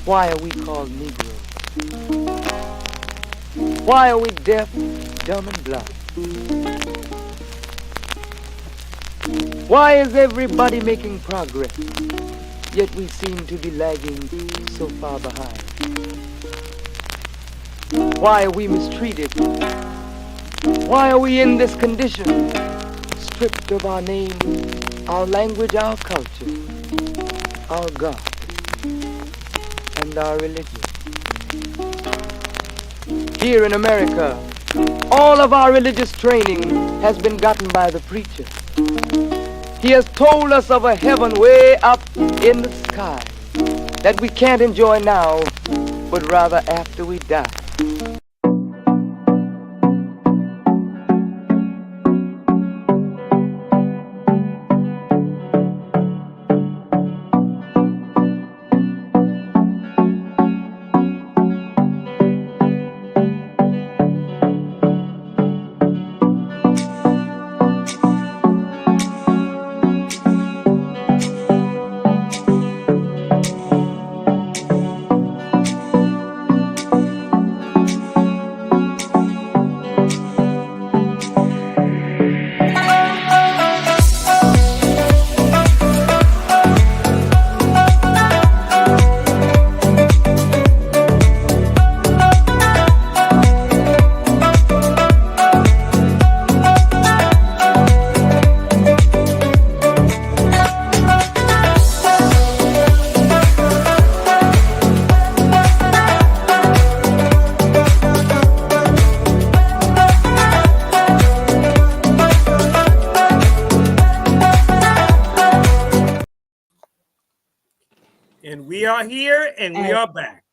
Why are we called Negroes? Why are we deaf, dumb, and blind? Why is everybody making progress, yet we seem to be lagging so far behind? Why are we mistreated? Why are we in this condition? Stripped of our name, our language, our culture, our God, and our religion. Here in America, all of our religious training has been gotten by the preacher. He has told us of a heaven way up in the sky that we can't enjoy now, but rather after we die. And we are here and we are back.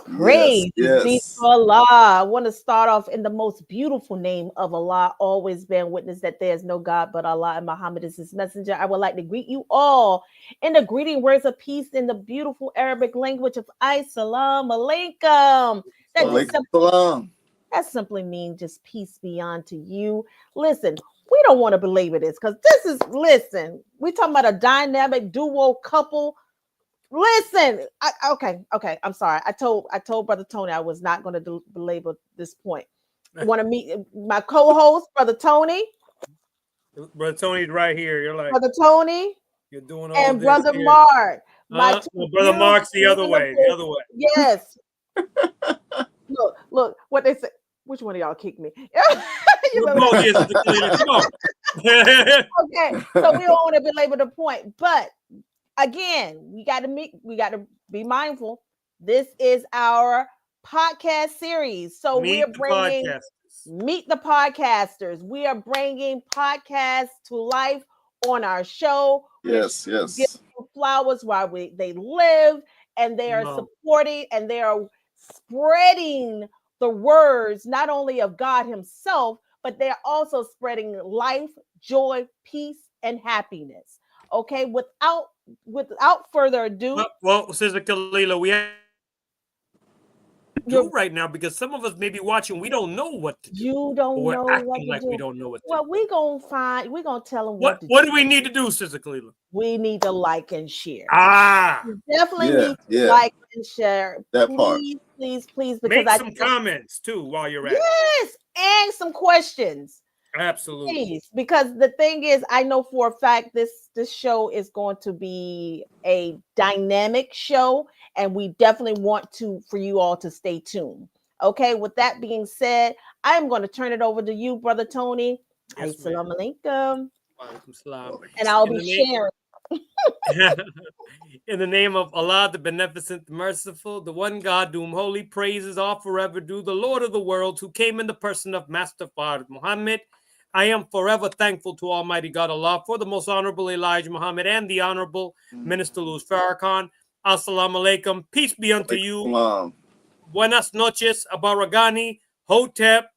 Praise be to Allah. I want to start off in the most beautiful name of Allah, always bearing witness that there is no God but Allah and Muhammad is his messenger. I would like to greet you all in the greeting words of peace in the beautiful Arabic language of Assalamu alaikum. That simply means just peace be unto you. Listen, we don't want to belabor this because we're talking about a dynamic duo couple. Listen, okay. I'm sorry. I told Brother Tony I was not going to belabor this point. I want to meet my co-host, Brother Tony. Brother Tony's right here. You're like Brother Tony. You're doing all and this Brother here. Mark. Well, Brother Mark's the other way. The other way. Yes. Look. What they say. Which one of y'all kicked me? Come on. Okay, so we don't want to belabor the point, but again, we got to be mindful. This is our podcast series. So we are bringing Meet the Podcasters. We are bringing podcasts to life on our show. Yes. Give them flowers while they live, and they are supporting and they are spreading the words not only of God himself, but they're also spreading life, joy, peace, and happiness. Okay, without further ado. Well, Sister Kalila, we have do right now because some of us may be watching. We don't know what to do. You don't know what to like do. We don't know what. Well, we're gonna tell them what to do. What do we need to do, Sister Kalila? We need to like and share. You definitely need to like and share. That part. Please, because make some comments too while you're at it. Yes, and some questions. Absolutely. Please, because the thing is, I know for a fact this show is going to be a dynamic show, and we definitely want for you all to stay tuned. Okay, with that being said, I'm going to turn it over to you, Brother Tony. Yes, Assalamu alaikum. Salam. And I'll be sharing. In the name of Allah, the Beneficent, the Merciful, the one God, to whom holy praises are forever due, the Lord of the world, who came in the person of Master Fard Muhammad. I am forever thankful to Almighty God Allah for the most honorable Elijah Muhammad and the honorable Minister Louis Farrakhan. Assalamu alaikum. Peace be unto you. Buenas noches, Abaragani, Hotep,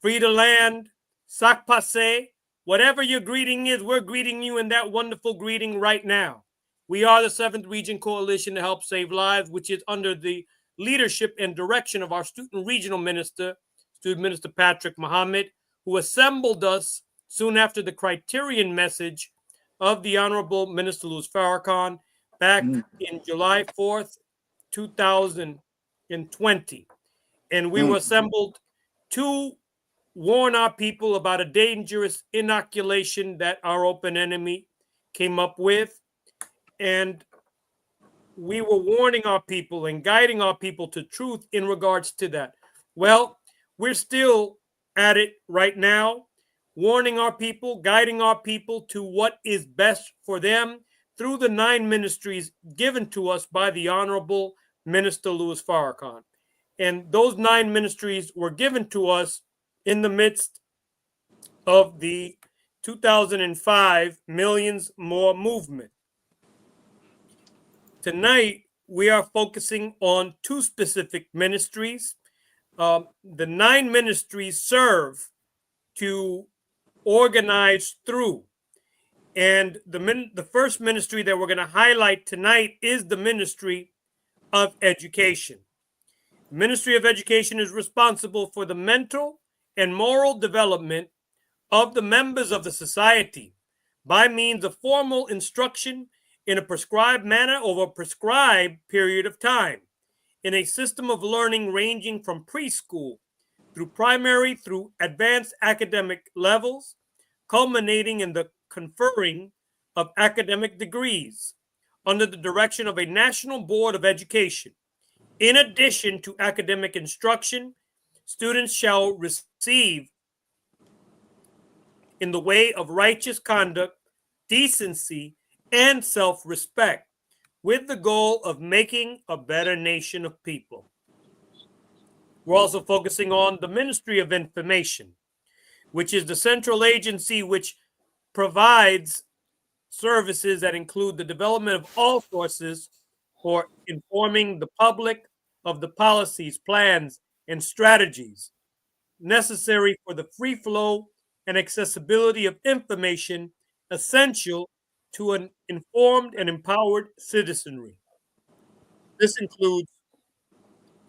Free Land, Sak Passe. Whatever your greeting is, we're greeting you in that wonderful greeting right now. We are the 7th Region Coalition to Help Save Lives, which is under the leadership and direction of our Student Regional Minister, Student Minister Patrick Muhammad, who assembled us soon after the Criterion message of the Honorable Minister Louis Farrakhan back in July 4th, 2020. And we were assembled to warn our people about a dangerous inoculation that our open enemy came up with. And we were warning our people and guiding our people to truth in regards to that. Well, we're still at it right now, warning our people, guiding our people to what is best for them through the 9 ministries given to us by the Honorable Minister Louis Farrakhan. And those 9 ministries were given to us in the midst of the 2005 Millions More movement. Tonight, we are focusing on 2 specific ministries. The 9 ministries serve to organize through. And the first ministry that we're going to highlight tonight is the Ministry of Education. The Ministry of Education is responsible for the mental and moral development of the members of the society by means of formal instruction in a prescribed manner over a prescribed period of time, in a system of learning ranging from preschool through primary through advanced academic levels, culminating in the conferring of academic degrees under the direction of a National Board of Education. In addition to academic instruction, students shall receive in the way of righteous conduct, decency, and self-respect, with the goal of making a better nation of people. We're also focusing on the Ministry of Information, which is the central agency which provides services that include the development of all sources for informing the public of the policies, plans, and strategies necessary for the free flow and accessibility of information essential to an informed and empowered citizenry. This includes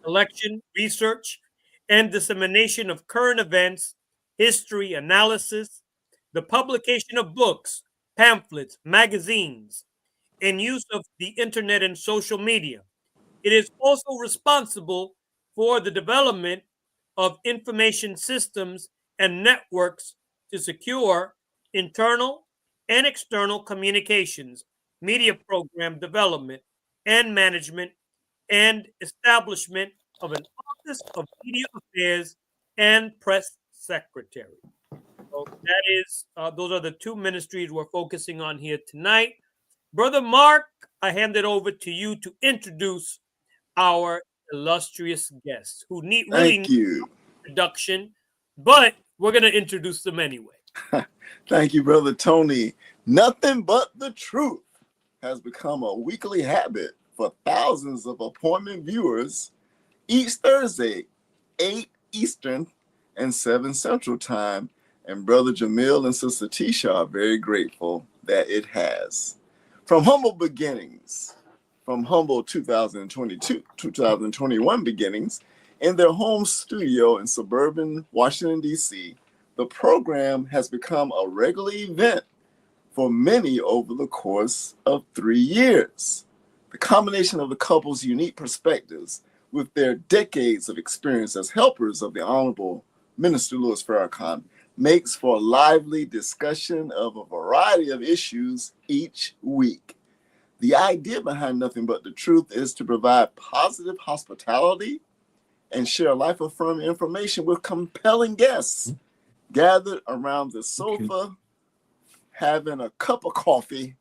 collection, research, and dissemination of current events, history, analysis, the publication of books, pamphlets, magazines, and use of the internet and social media. It is also responsible for the development of information systems and networks to secure internal and external communications, media program development and management, and establishment of an Office of Media Affairs and Press Secretary. So that is, those are the 2 ministries we're focusing on here tonight. Brother Mark, I hand it over to you to introduce our illustrious guests who really need introduction, but we're going to introduce them anyway. Thank you, Brother Tony. Nothing But the Truth has become a weekly habit for thousands of appointment viewers each Thursday, 8 Eastern and 7 Central Time. And Brother Jamil and Sister Tisha are very grateful that it has. From humble beginnings, from humble 2021 beginnings, in their home studio in suburban Washington, D.C., the program has become a regular event for many over the course of 3 years. The combination of the couple's unique perspectives with their decades of experience as helpers of the Honorable Minister Louis Farrakhan makes for a lively discussion of a variety of issues each week. The idea behind Nothing But the Truth is to provide positive hospitality and share life-affirming information with compelling guests gathered around the sofa, having a cup of coffee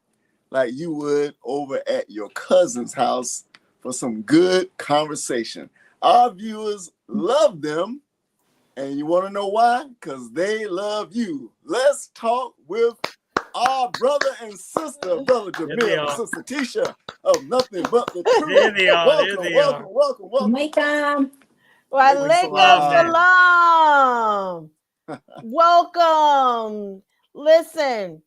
like you would over at your cousin's house for some good conversation. Our viewers love them, and you want to know why? Because they love you. Let's talk with our brother and sister, Brother Jamil and Sister Tisha of Nothing But the Truth. There they are. Welcome. Walaikum salam. Welcome. Listen,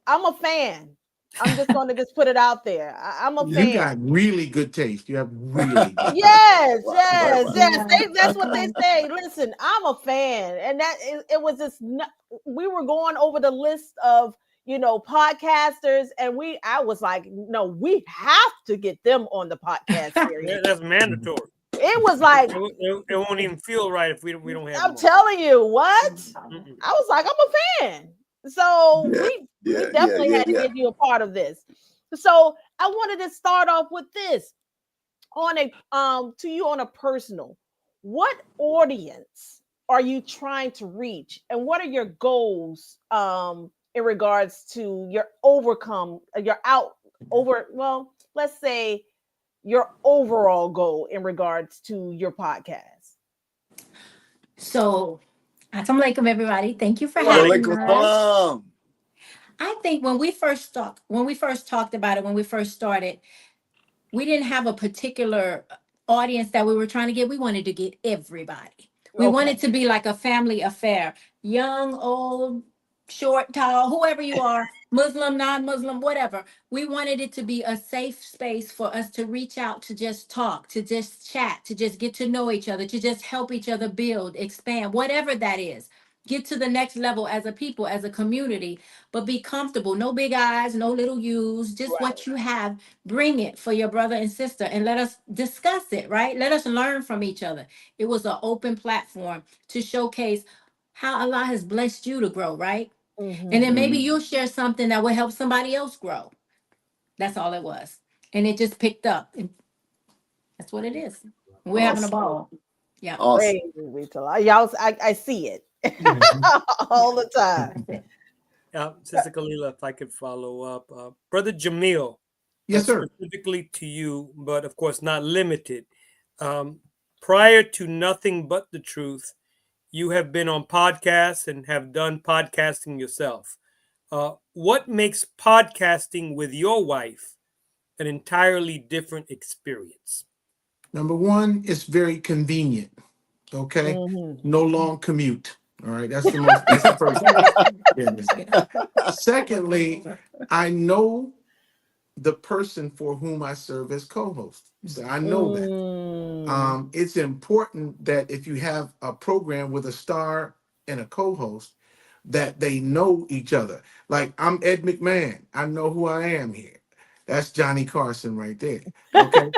I'm a fan. I'm just going to just put it out there. I'm a fan. You got really good taste. You have really good Yes. That's what they say. Listen, I'm a fan. And that it was just, we were going over the list of, podcasters, and I was like, no, we have to get them on the podcast series. Yeah, that's mandatory. It was like it won't even feel right if we don't have. I'm telling you, what? Mm-mm. I was like, I'm a fan. So we definitely had to get you a part of this. So I wanted to start off with this on to you on a personal. What audience are you trying to reach, and what are your goals in regards to let's say your overall goal in regards to your podcast? So, assalamu alaikum, everybody. Thank you for having us. I think when we first talked about it, when we first started, we didn't have a particular audience that we were trying to get. We wanted to get everybody. We wanted to be like a family affair, young, old, short, tall, whoever you are, Muslim, non-Muslim, whatever. We wanted it to be a safe space for us to reach out, to just talk, to just chat, to just get to know each other, to just help each other build, expand, whatever that is. Get to the next level as a people, as a community, but be comfortable. No big eyes, no little U's, just what you have. Bring it for your brother and sister and let us discuss it, right? Let us learn from each other. It was an open platform to showcase how Allah has blessed you to grow, right? And then maybe you'll share something that will help somebody else grow. That's all it was. And it just picked up. And that's what it is. We're having a ball. Yeah. Awesome. Y'all, I see it all the time. Sister Kalila, if I could follow up. Brother Jamil. Yes, sir. Specifically to you, but of course not limited. Prior to Nothing But the Truth, you have been on podcasts and have done podcasting yourself. What makes podcasting with your wife an entirely different experience? Number one, it's very convenient. Okay. No long commute. All right. That's the first. Secondly, I know the person for whom I serve as co-host. So I know that. It's important that if you have a program with a star and a co-host, that they know each other. Like, I'm Ed McMahon. I know who I am here. That's Johnny Carson right there. Okay.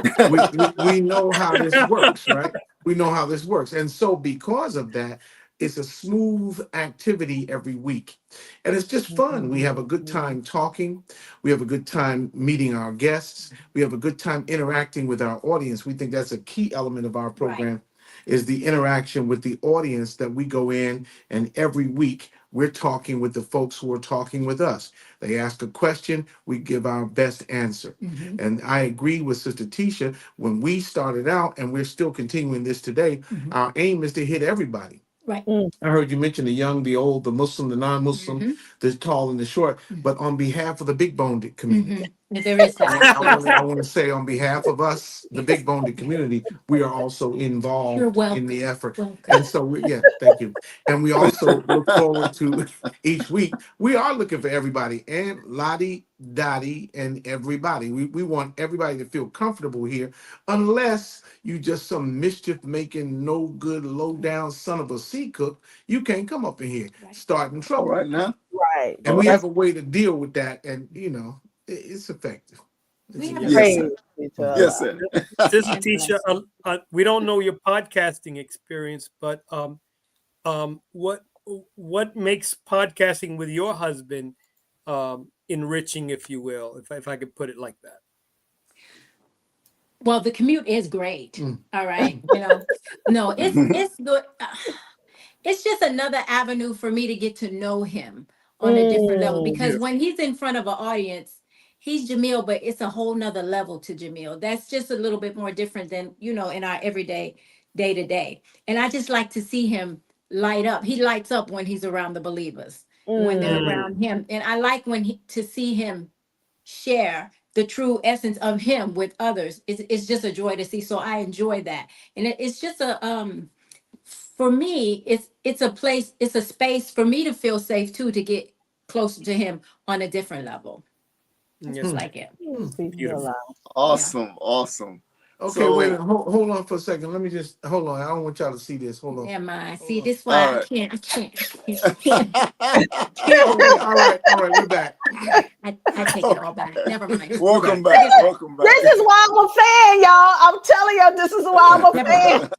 we know how this works, right? We know how this works. And so because of that, it's a smooth activity every week. And it's just fun. We have a good time talking. We have a good time meeting our guests. We have a good time interacting with our audience. We think that's a key element of our program, is the interaction with the audience, that we go in and every week we're talking with the folks who are talking with us. They ask a question, we give our best answer. And I agree with Sister Tisha. When we started out, and we're still continuing this today, our aim is to hit everybody. Right. I heard you mention the young, the old, the Muslim, the non-Muslim, the tall and the short. But on behalf of the big boned community, there is that. I want to say, on behalf of us, the big boned community, we are also involved in the effort. And so, thank you. And we also look forward to each week. We are looking for everybody, and Lottie, Dottie, and everybody. We want everybody to feel comfortable here, unless you just some mischief making, no good, low down son of a sea cook. You can't come up in here starting trouble. All right now. Right. And we have a way to deal with that, and it's effective. Yes, sir. Yes, sir. Sister Tisha, we don't know your podcasting experience, but what makes podcasting with your husband enriching, if you will, if I could put it like that? Well, the commute is great. All right. No, it's good. It's just another avenue for me to get to know him on a different level, because when he's in front of an audience, he's Jamil, but it's a whole nother level to Jamil. That's just a little bit more different than, in our everyday day to day. And I just like to see him light up. He lights up when he's around the believers, when they're around him. And I like to see him share the true essence of him with others. It's just a joy to see. So I enjoy that. And it's just for me, it's a place, it's a space for me to feel safe too, to get closer to him on a different level. Just like it. Beautiful. Awesome. Okay, So, wait a minute. Hold on for a second. Let me just hold on. I don't want y'all to see this. Hold on. Never mind. See, this is why right. I can't. Okay, all right, we're back. I take it all back. Never mind. Welcome back. Welcome back. This is why I'm a fan, y'all. I'm telling you, this is why I'm a fan.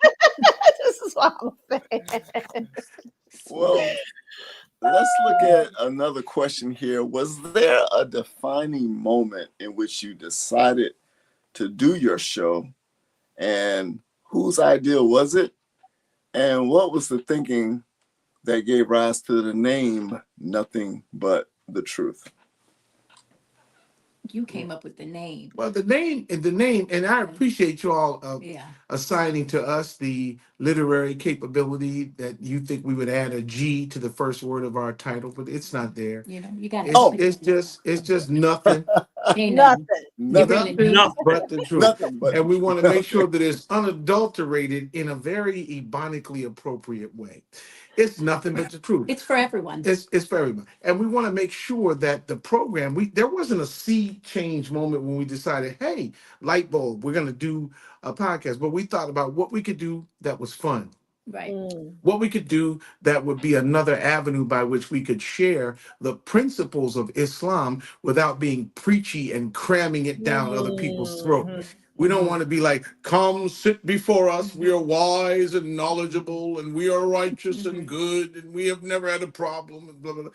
This is why I'm a fan. Well, let's look at another question here. Was there a defining moment in which you decided to do your show, and whose idea was it? And what was the thinking that gave rise to the name Nothing But the Truth? You came up with the name. Well, the name, and I appreciate you all assigning to us the literary capability that you think we would add a G to the first word of our title, but it's not there. You know, you got it's just nothing. Nothing. Nothing but the truth. Nothing but And we want to make sure that it's unadulterated in a very ebonically appropriate way. It's nothing but the truth. It's for everyone. It's for everyone. And we want to make sure that the program, there wasn't a sea change moment when we decided, hey, light bulb, we're going to do a podcast. But we thought about what we could do that was fun. Right. What we could do that would be another avenue by which we could share the principles of Islam without being preachy and cramming it down other people's throat. We don't want to be like, come sit before us. We are wise and knowledgeable, and we are righteous and good, and we have never had a problem. And blah, blah, blah.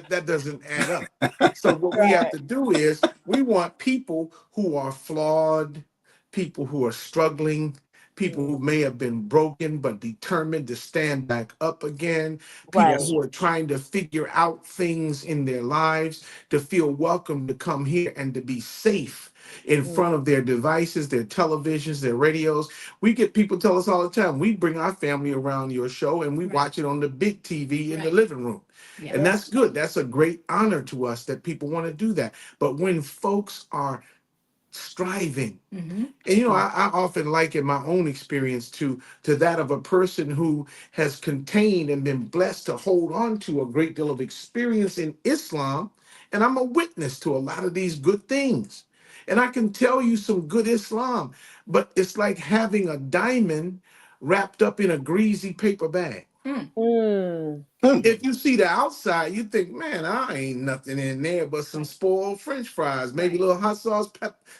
That doesn't add up. So what we have to do is we want people who are flawed, people who are struggling, people who may have been broken but determined to stand back up again, people who are trying to figure out things in their lives, to feel welcome to come here and to be safe in front of their devices, their televisions, their radios. We get people tell us all the time, we bring our family around your show and we watch it on the big TV in the living room. And that's good. That's a great honor to us that people want to do that. But when folks are striving, and I often liken my own experience to that of a person who has contained and been blessed to hold on to a great deal of experience in Islam, and I'm a witness to a lot of these good things, and I can tell you some good Islam, but it's like having a diamond wrapped up in a greasy paper bag. If you see the outside, you think, man, I ain't nothing in there but some spoiled French fries, maybe a little hot sauce,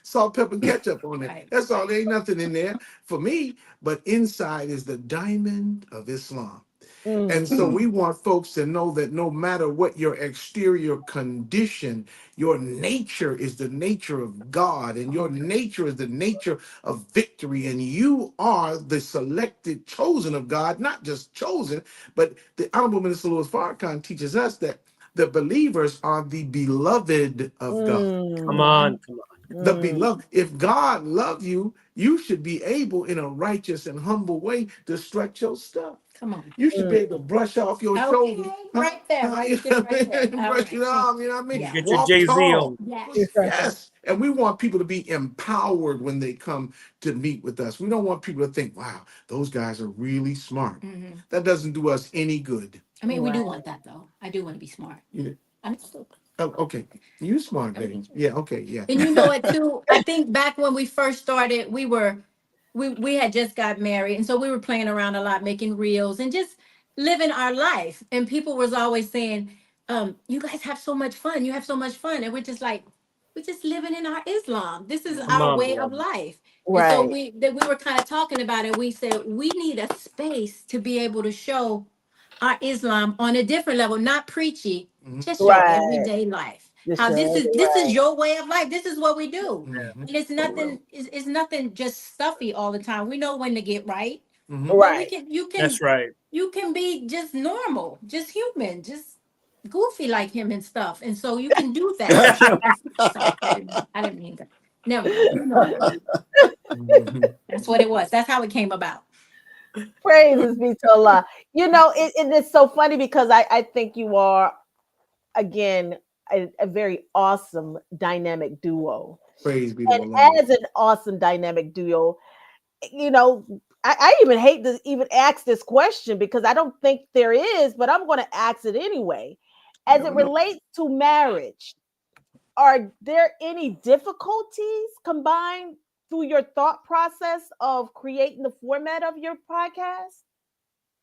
salt, pepper, ketchup on there. That's all. There ain't nothing in there for me. But inside is the diamond of Islam. And so we want folks to know that no matter what your exterior condition, your nature is the nature of God, and your nature is the nature of victory. And you are the selected, chosen of God, not just chosen, but the Honorable Minister Louis Farrakhan teaches us that the believers are the beloved of God. Come on. The beloved. If God loved you, you should be able, in a righteous and humble way, to stretch your stuff. Come on. You should be able to brush off your shoulders. Right there. Brush it off, you know what I mean? Get Walk your Jay-Z tall. on. Yes. And we want people to be empowered when they come to meet with us. We don't want people to think, wow, those guys are really smart. That doesn't do us any good. I mean, we do want that, though. I do want to be smart. Yeah. I'm still. Oh, okay. You smart, baby. Yeah, okay, yeah. And you know it too. I think back when we first started, we had just got married, and so we were playing around a lot, making reels and just living our life. And people was always saying, you guys have so much fun. You have so much fun. And we're just like, we're just living in our Islam. This is our way of life. And so we were kind of talking about it. We said we need a space to be able to show our Islam on a different level, not preachy, just show everyday life. How this is your way of life. This is what we do. And it's nothing just stuffy all the time. We know when to get right. But That's right. You can be just normal, just human, just goofy like him and stuff. And so you can do that. Sorry, I didn't mean that. Never mind. That's what it was. That's how it came about. Praises be to Allah. You know, it is so funny because I think you are, again, a very awesome dynamic duo. Praise be to Allah. As an awesome dynamic duo, you know, I even hate to even ask this question because I don't think there is, but I'm going to ask it anyway. As it relates to marriage, are there any difficulties combined through your thought process of creating the format of your podcast?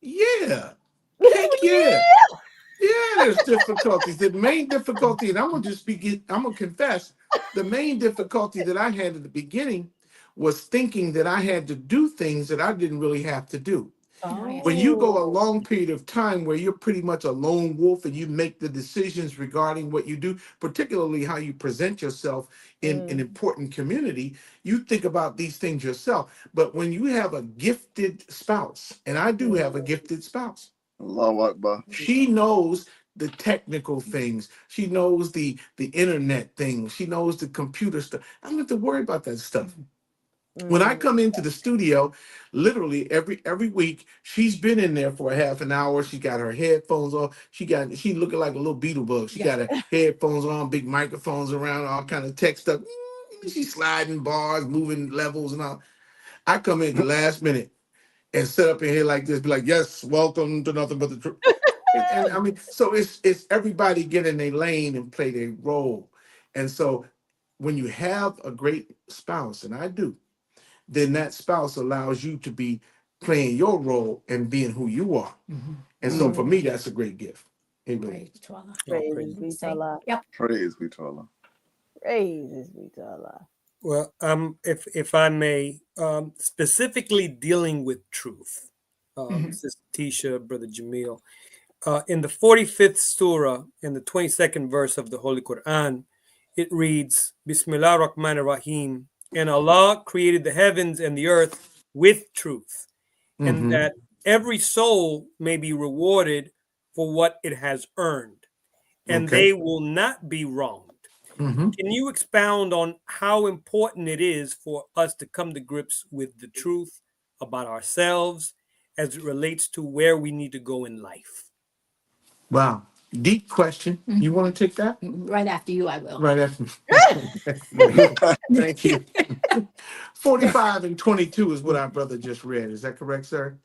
Yeah. Heck yeah. Yeah, there's difficulties. The main difficulty, and I'm gonna confess, the main difficulty that I had at the beginning was thinking that I had to do things that I didn't really have to do. When you go a long period of time where you're pretty much a lone wolf and you make the decisions regarding what you do, particularly how you present yourself in an important community, you think about these things yourself. But when you have a gifted spouse, and I do have a gifted spouse, Allahu Akbar. she knows the technical things. She knows the internet things. She knows the computer stuff. I don't have to worry about that stuff. When I come into the studio, literally every week, she's been in there for a half an hour. She got her headphones on. She looking like a little beetle bug. She got her headphones on, big microphones around, all kind of tech stuff. She's sliding bars, moving levels and all. I come in at the last minute and sit up in here like this, be like, yes, welcome to Nothing But the Truth. And I mean, so it's everybody get in their lane and play their role. And so when you have a great spouse, and I do, then that spouse allows you to be playing your role and being who you are. And so for me, that's a great gift. It really is. Praise be to Allah. Yep. Praise be to Allah. Praises be to Allah. Well, if I may, specifically dealing with truth, Sister Tisha, Brother Jamil, in the 45th surah, in the 22nd verse of the Holy Quran, it reads, Bismillah ar-Rahman ar-Rahim, and Allah created the heavens and the earth with truth, and that every soul may be rewarded for what it has earned, and they will not be wronged. Can you expound on how important it is for us to come to grips with the truth about ourselves as it relates to where we need to go in life? Wow. Deep question. You want to take that? Right after you, I will. Right after. Thank you. 45 and 22 is what our brother just read. Is that correct, sir?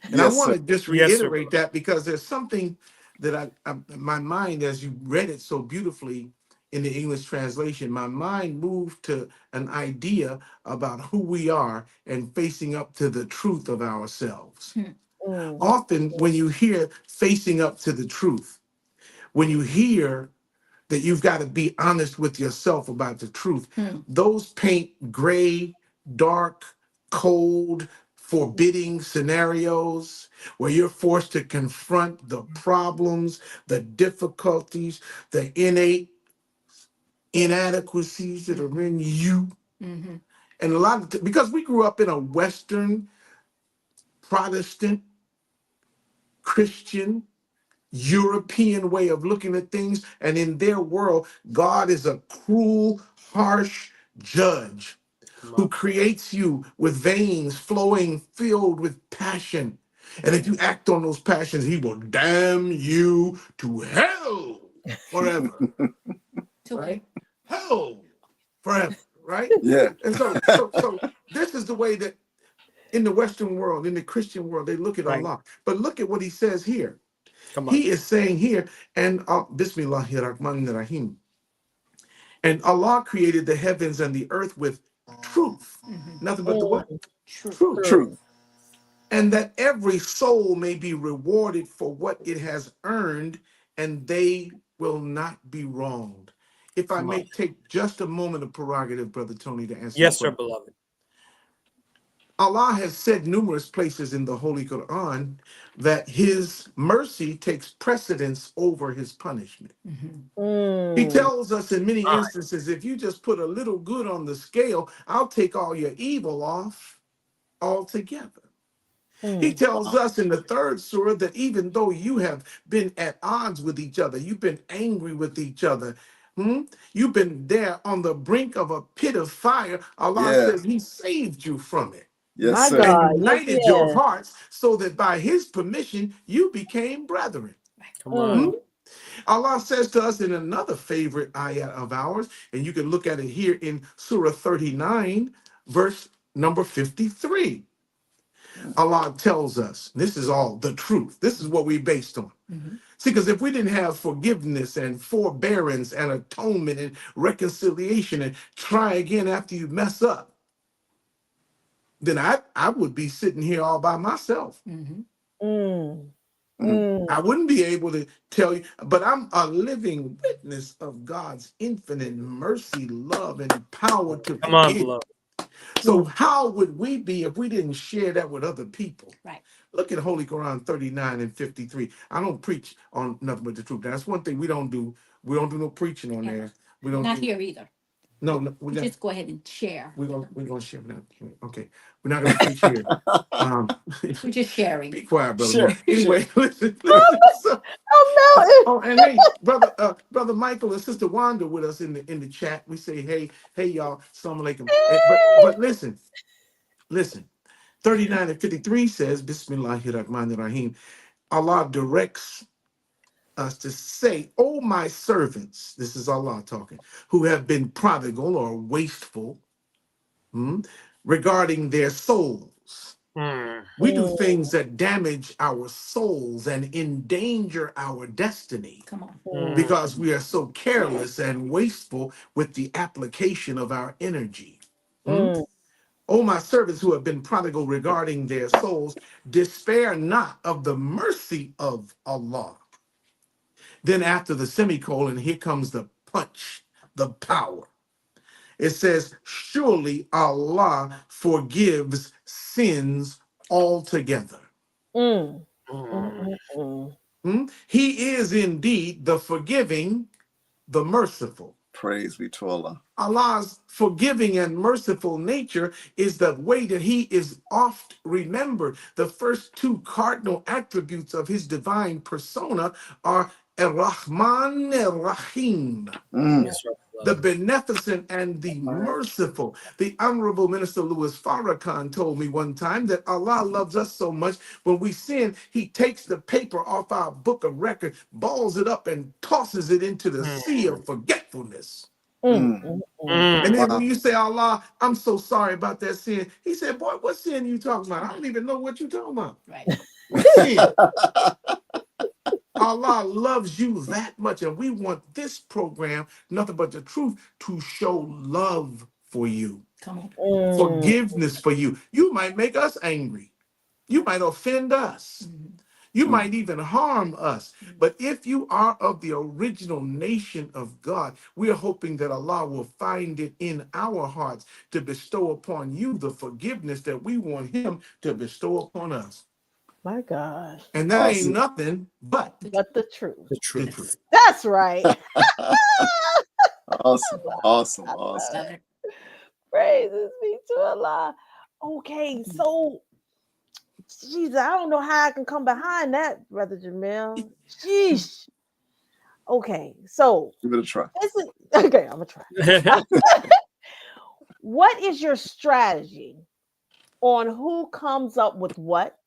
And Yes, I want to sir. just Yes, sir, reiterate that because there's something that my mind, as you read it so beautifully in the English translation, my mind moved to an idea about who we are and facing up to the truth of ourselves. Often when you hear facing up to the truth, when you hear that you've got to be honest with yourself about the truth, those paint gray, dark, cold, forbidding scenarios where you're forced to confront the problems, the difficulties, the innate inadequacies that are in you. And a lot of because we grew up in a Western, Protestant, Christian, European way of looking at things, and in their world, God is a cruel, harsh judge who creates you with veins flowing, filled with passion. And if you act on those passions, he will damn you to hell forever. Right? Hell forever, right? Yeah. And so this is the way that in the Western world, in the Christian world, they look at Allah. But look at what he says here. He is saying here, and Bismillahir Rahmanir Rahim. And Allah created the heavens and the earth with truth. Nothing but the what? Truth. And that every soul may be rewarded for what it has earned, and they will not be wronged. If I may take just a moment of prerogative, Brother Tony, to answer. Yes, sir, beloved. Allah has said numerous places in the Holy Quran that his mercy takes precedence over his punishment. He tells us in many instances, if you just put a little good on the scale, I'll take all your evil off altogether. He tells us in the third surah that even though you have been at odds with each other, you've been angry with each other, you've been there on the brink of a pit of fire, Allah says he saved you from it. Yes, sir. And united your hearts so that by his permission, you became brethren. Come on. Allah says to us in another favorite ayah of ours, and you can look at it here in Surah 39, verse number 53. Allah tells us, this is all the truth. This is what we based on. See, because if we didn't have forgiveness and forbearance and atonement and reconciliation and try again after you mess up, then I would be sitting here all by myself. I wouldn't be able to tell you, but I'm a living witness of God's infinite mercy, love, and power to Come on, forgive. beloved. So how would we be if we didn't share that with other people? Right. Look at Holy Quran 39 and 53. I don't preach on nothing but the truth. That's one thing we don't do. We don't do no preaching on there. We don't Not do, here either. no, we just go ahead and share. We're gonna share now. Okay. We're not gonna preach here. We're just sharing. Be quiet, brother. Sure, Anyway, listen. So, and hey, brother Michael and Sister Wanda with us in the chat. We say, hey y'all, Assalamu alaikum. But listen. 39 and 53 says, Bismillahir Rahmanir Rahim. Allah directs us to say, "Oh, my servants," this is Allah talking, "who have been prodigal or wasteful regarding their souls." We do things that damage our souls and endanger our destiny. Come on. Because we are so careless and wasteful with the application of our energy. Oh, my servants who have been prodigal regarding their souls, despair not of the mercy of Allah. Then after the semicolon, here comes the punch, the power. It says, surely Allah forgives sins altogether. He is indeed the forgiving, the merciful. Praise be to Allah. Allah's forgiving and merciful nature is the way that he is oft remembered. The first two cardinal attributes of his divine persona are Ar-Rahman Ar-Rahim. The beneficent and the merciful. The Honorable Minister Louis Farrakhan told me one time that Allah loves us so much, when we sin, he takes the paper off our book of record, balls it up, and tosses it into the sea of forgetfulness. And then when you say, Allah, I'm so sorry about that sin, he said, boy, what sin you talking about? I don't even know what you talking about. Right. What sin? Allah loves you that much, and we want this program, Nothing But the Truth, to show love for you. Come on. Forgiveness for you. You might make us angry. You might offend us. You might even harm us. But if you are of the original nation of God, we are hoping that Allah will find it in our hearts to bestow upon you the forgiveness that we want him to bestow upon us. My God. And that ain't nothing but the truth. The truth. That's right. Awesome. Praises be to Allah. Okay, so Jesus, I don't know how I can come behind that, Brother Jamil. Sheesh. Okay, so give it a try. Okay, I'm gonna try. What is your strategy on who comes up with what,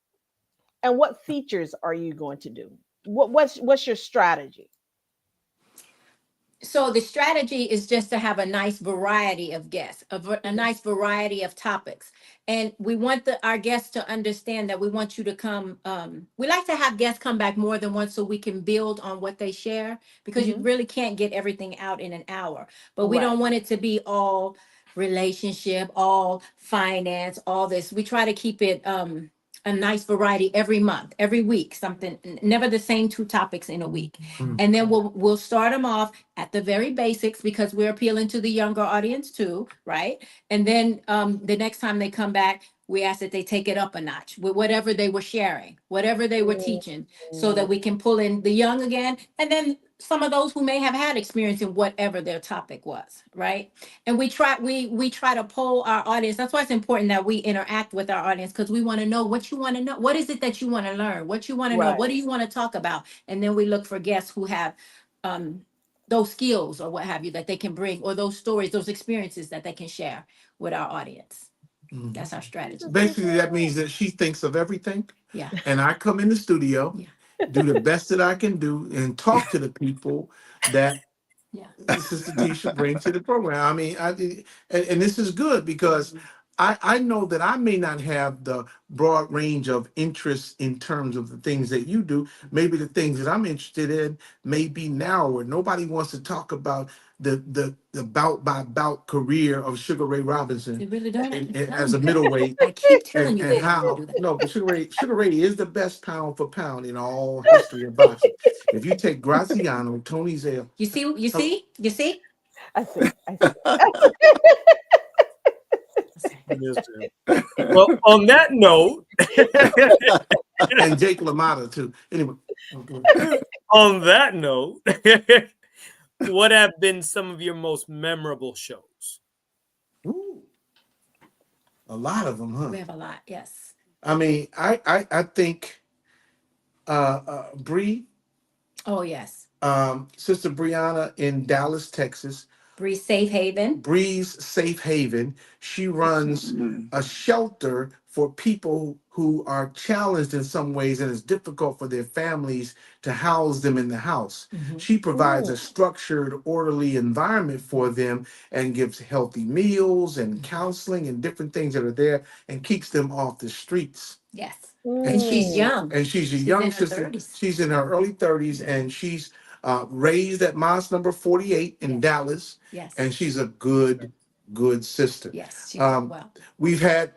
and what features are you going to do? What's your strategy? So the strategy is just to have a nice variety of guests, a nice variety of topics. And we want our guests to understand that we want you to come. We like to have guests come back more than once so we can build on what they share, because you really can't get everything out in an hour. But we don't want it to be all relationship, all finance, all this. We try to keep it a nice variety every month, every week, something, never the same two topics in a week. And then we'll start them off at the very basics, because we're appealing to the younger audience too, right? And then the next time they come back, we ask that they take it up a notch with whatever they were sharing, whatever they were teaching, so that we can pull in the young again, and then some of those who may have had experience in whatever their topic was, right? And we try to poll our audience. That's why it's important that we interact with our audience, because we want to know what you want to know. What is it that you want to learn? What you want to know? What do you want to talk about? And then we look for guests who have those skills or what have you that they can bring, or those stories, those experiences that they can share with our audience. That's our strategy. Basically, that means that she thinks of everything. Yeah. And I come in the studio, do the best that I can do, and talk to the people that Sister Tisha brings to the program. I mean, and this is good, because I know that I may not have the broad range of interests in terms of the things that you do. Maybe the things that I'm interested in may be narrower. Nobody wants to talk about the bout by bout career of Sugar Ray Robinson. They really don't. As a middleweight. I keep telling you, and how no, but Sugar Ray is the best pound for pound in all history of boxing. If you take Graziano, Tony Zale, you see. I see. Well, on that note, and Jake LaMotta too. Anyway, on that note, what have been some of your most memorable shows? Ooh, a lot of them, huh? We have a lot. Yes. I mean, I think Bree. Oh yes. Sister Brianna in Dallas, Texas. Bree's Safe Haven. Bree's Safe Haven. She runs a shelter for people who are challenged in some ways, and it's difficult for their families to house them in the house. She provides a structured, orderly environment for them and gives healthy meals and counseling and different things that are there and keeps them off the streets. Yes. And she's young. And she's a young sister. She's in her early 30s, and she's raised at Mosque number 48 in Dallas. Yes. And she's a good sister. Yes. She did well. We've had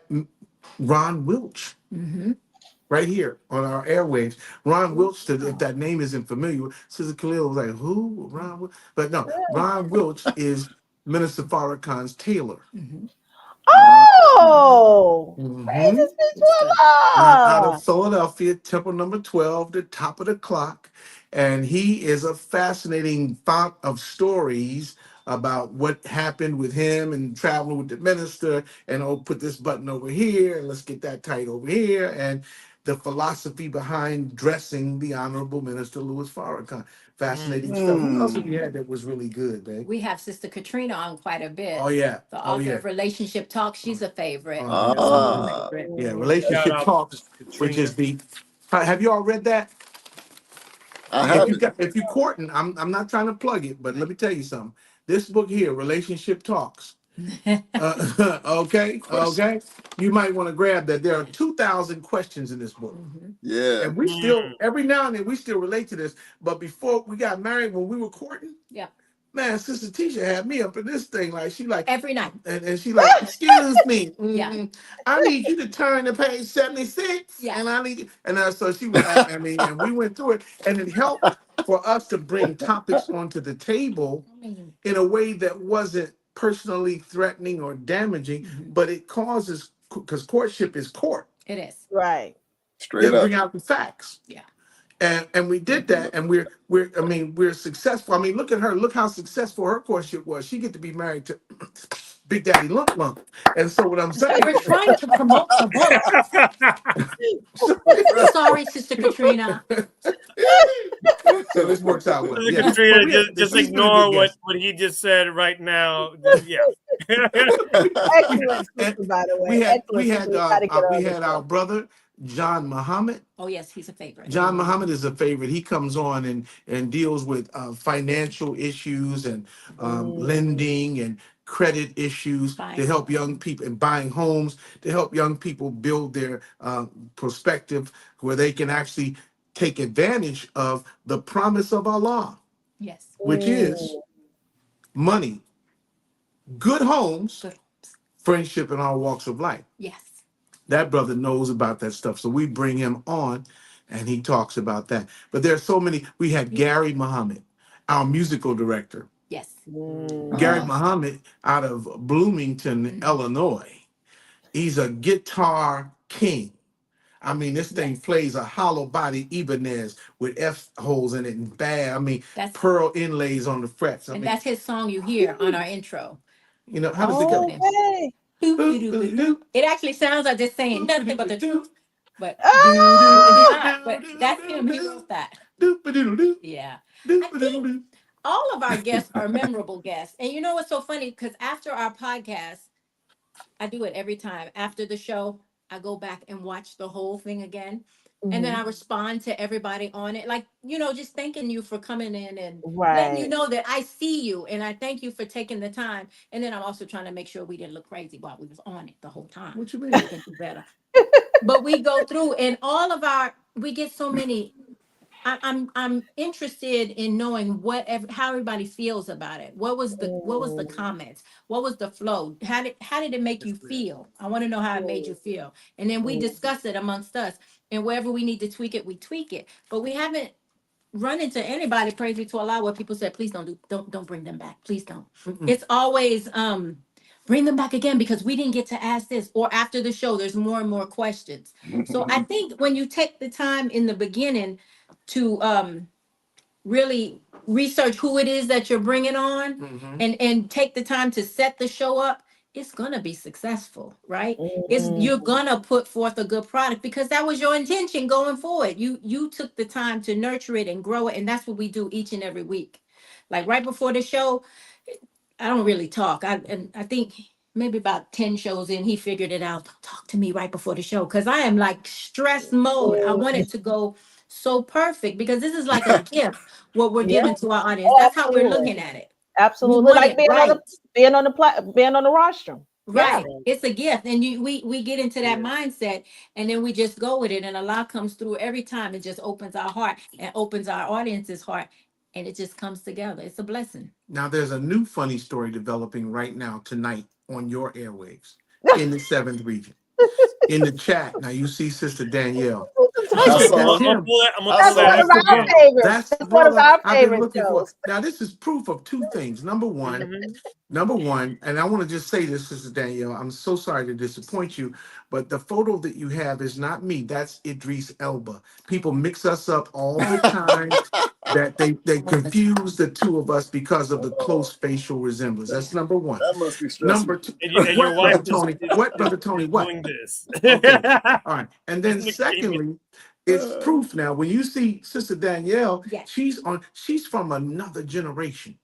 Ron Wilch right here on our airwaves. Ron Wilch, if that name isn't familiar, Sister Khalil was like, who? Ron Wilch? But no, Ron Wilch is Minister Farrakhan's tailor. Oh, praises be to Allah. Out of Philadelphia, Temple number 12, the top of the clock. And he is a fascinating fount of stories about what happened with him and traveling with the minister and put this button over here and let's get that tight over here, and the philosophy behind dressing the Honorable Minister Louis Farrakhan. Fascinating stuff. Who else have we had that was really good, babe? We have Sister Katrina on quite a bit. Oh yeah. The author of Relationship Talk. She's a favorite. Yeah, Relationship Talks, which is the. Have you all read that? If you're courting, I'm not trying to plug it, but let me tell you something. This book here, Relationship Talks. Okay. You might want to grab that. There are 2,000 questions in this book. Yeah. And we still, every now and then, we still relate to this. But before we got married, when we were courting, man, Sister Tisha had me up in this thing. Like, she like every night. And she like, excuse me. I need you to turn to page 76. And I need you. And so she was, and we went through it. And it helped for us to bring topics onto the table in a way that wasn't personally threatening or damaging, but it causes, because courtship is court. It is. Right. Straight up. Bring out the facts. And we did that, and we're successful. I mean, look at her. Look how successful her courtship was. She get to be married to Big Daddy Lump Lump. And so what I'm saying, we're trying to promote the book. Sorry, Sister Katrina. So this works out well. Yeah. Katrina, just ignore what he just said right now. Yeah. Excellent, sister, by the way. We had our brother John Muhammad. Oh yes, he's a favorite. John Muhammad is a favorite. He comes on and deals with financial issues and lending and credit issues to help young people, and buying homes, to help young people build their perspective where they can actually take advantage of the promise of Allah. Yes. Which is money, good homes, friendship in all walks of life. Yes. That brother knows about that stuff. So we bring him on and he talks about that. But there are so many. We had Gary Muhammad, our musical director. Yes. Gary Muhammad out of Bloomington, Illinois. He's a guitar king. I mean, this thing plays a hollow body Ibanez with F holes in it and bad. I mean, pearl inlays on the frets. And that's his song you hear on our intro. You know, how does it go? It actually sounds like just saying nothing but the truth. But that's him. He wrote that. Yeah. I think all of our guests are memorable guests. And you know what's so funny? Because after our podcast, I do it every time. After the show, I go back and watch the whole thing again. And then I respond to everybody on it. Like, you know, just thanking you for coming in and letting you know that I see you. And I thank you for taking the time. And then I'm also trying to make sure we didn't look crazy while we was on it the whole time. What you mean? Better. But we go through and we get so many I'm interested in knowing how everybody feels about it. What was the comments? What was the flow? How did it make you feel? I want to know how it made you feel. And then we discuss it amongst us. And wherever we need to tweak it, we tweak it. But we haven't run into anybody, praise be to Allah, where people said, please don't bring them back. Please don't. It's always bring them back again because we didn't get to ask this. Or after the show, there's more and more questions. So I think when you take the time in the beginning to really research who it is that you're bringing on, and take the time to set the show up, it's gonna be successful, right? You're gonna put forth a good product because that was your intention going forward. You took the time to nurture it and grow it, and that's what we do each and every week. Like right before the show, I don't really talk. I think maybe about 10 shows in, he figured it out. Don't talk to me right before the show because I am like stress mode. I want it to go so perfect because this is like a gift what we're giving to our audience. That's how we're looking at it. Absolutely, like being on the rostrum. Right. Yeah. It's a gift. And we get into that mindset and then we just go with it. And Allah comes through every time. It just opens our heart and opens our audience's heart. And it just comes together. It's a blessing. Now, there's a new funny story developing right now tonight on your airwaves in the 7th region. In the chat, now you see Sister Danielle. That's one of our favorites. That's one of our favorite shows. Now, this is proof of two things. Number one, and I want to just say this, Sister Danielle, I'm so sorry to disappoint you, but the photo that you have is not me. That's Idris Elba. People mix us up all the time. That they confuse the two of us because of the close facial resemblance. That's number one. That must be stressful. Number two, what, Brother Tony? What? Doing this. Okay. All right. And then secondly, it's proof now. When you see Sister Danielle, she's from another generation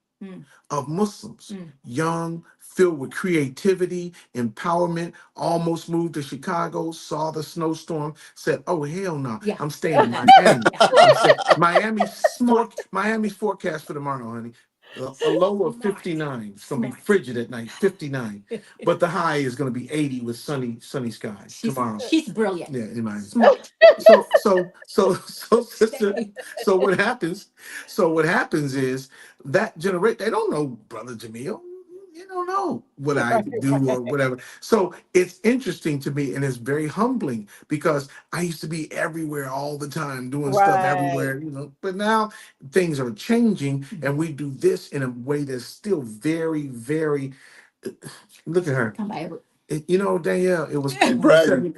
of Muslims, young, filled with creativity, empowerment, almost moved to Chicago, saw the snowstorm, said, oh, hell no, I'm staying in Miami. Miami's forecast for tomorrow, honey. A low of 59. It's going to be frigid at night, 59. But the high is going to be 80 with sunny skies tomorrow. She's brilliant. Yeah, in Miami. So what happens? So what happens is that generation, they don't know Brother Jamil. You don't know what I do or whatever. So it's interesting to me and it's very humbling because I used to be everywhere all the time doing stuff everywhere, but now things are changing and we do this in a way that's still very, very, look at her. Danielle, it was bragging.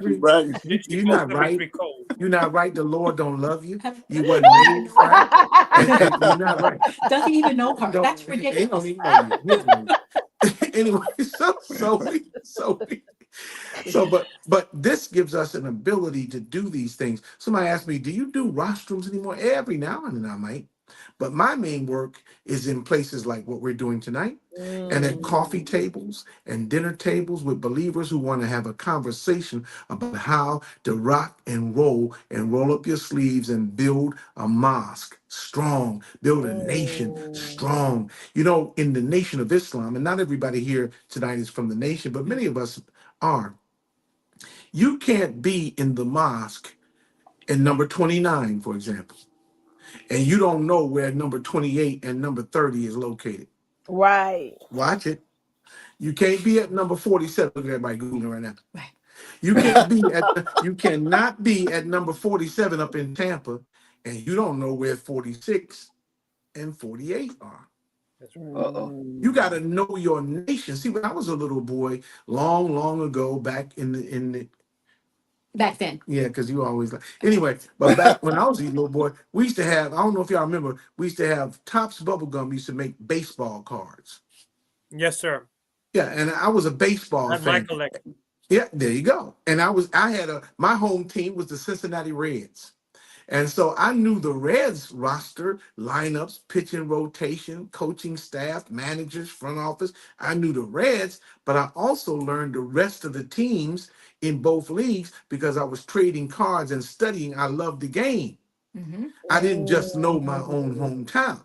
You're not right. You're not right. The Lord don't love you. You wasn't made right. And you're not right. Doesn't even know her. That's ridiculous. He don't even know you. Anyway, but this gives us an ability to do these things. Somebody asked me, do you do rostrums anymore? Every now and then I might. But my main work is in places like what we're doing tonight and at coffee tables and dinner tables with believers who want to have a conversation about how to rock and roll up your sleeves and build a mosque strong, build a nation strong. In the Nation of Islam, and not everybody here tonight is from the nation, but many of us are. You can't be in the mosque in number 29, for example. And you don't know where number 28 and number 30 is located. Right. Watch it. You can't be at number 47. Look at everybody Googling right now. Right. You cannot be at number 47 up in Tampa, and you don't know where 46 and 48 are. That's right. You got to know your nation. See, when I was a little boy, long ago, back in the back then. Yeah, because you always anyway, but back when I was a little boy, we used to have, I don't know if y'all remember, we used to have Topps Bubblegum used to make baseball cards. Yes, sir. Yeah, and I was a baseball fan. My collection. Yeah, there you go. And my home team was the Cincinnati Reds. And so I knew the Reds roster, lineups, pitching rotation, coaching staff, managers, front office. I knew the Reds, but I also learned the rest of the teams in both leagues because I was trading cards and studying. I loved the game. I didn't just know my own hometown.